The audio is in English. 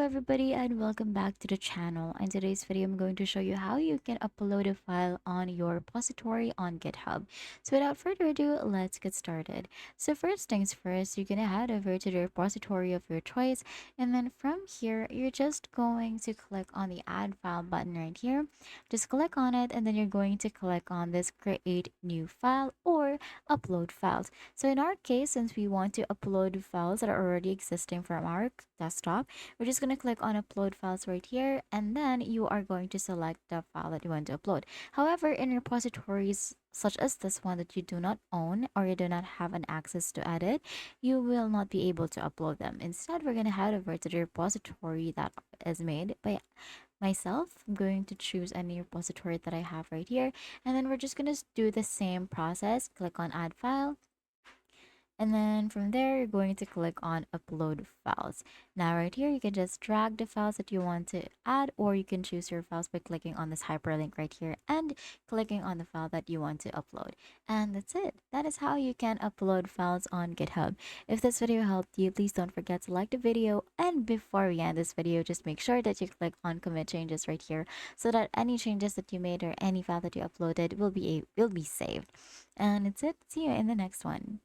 everybody and welcome back to the channel. In today's video I'm going to show you how you can upload a file on your repository on GitHub. So without further ado, let's get started. So first things first, you're gonna head over to the repository of your choice, and then from here you're just going to click on the add file button right here. Just click on it, and then you're going to click on this create new file or upload files. So in our case, since we want to upload files that are already existing from our desktop, we're just going to click on upload files right here, and then you are going to select the file that you want to upload. However, in repositories such as this one that you do not own or you do not have an access to edit, you will not be able to upload them. Instead, we're going to head over to the repository that is made by myself. I'm going to choose any repository that I have right here, and then we're just going to do the same process. Click on add file, and then from there you're going to click on upload files. Now right here you can just drag the files that you want to add, or you can choose your files by clicking on this hyperlink right here and clicking on the file that you want to upload. And that's it. That is how you can upload files on GitHub. If this video helped you, please don't forget to like the video, and before we end this video, just make sure that you click on commit changes right here so that any changes that you made or any file that you uploaded will be saved. And it's it. See you in the next one.